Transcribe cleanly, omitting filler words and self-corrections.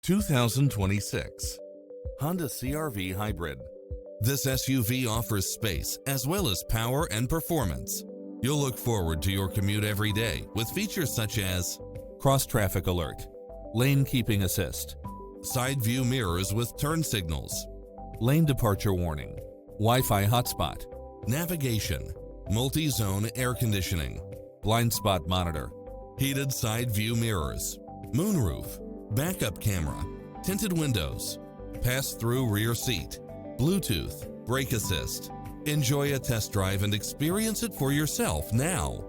2026 Honda CR-V Hybrid. This SUV offers space as well as power and performance. You'll look forward to your commute every day with features such as cross-traffic alert, lane keeping assist, side view mirrors with turn signals, lane departure warning, Wi-Fi hotspot, navigation, multi-zone air conditioning, blind spot monitor, heated side view mirrors, moonroof, backup camera, tinted windows, pass-through rear seat, Bluetooth, brake assist. Enjoy a test drive and experience it for yourself now.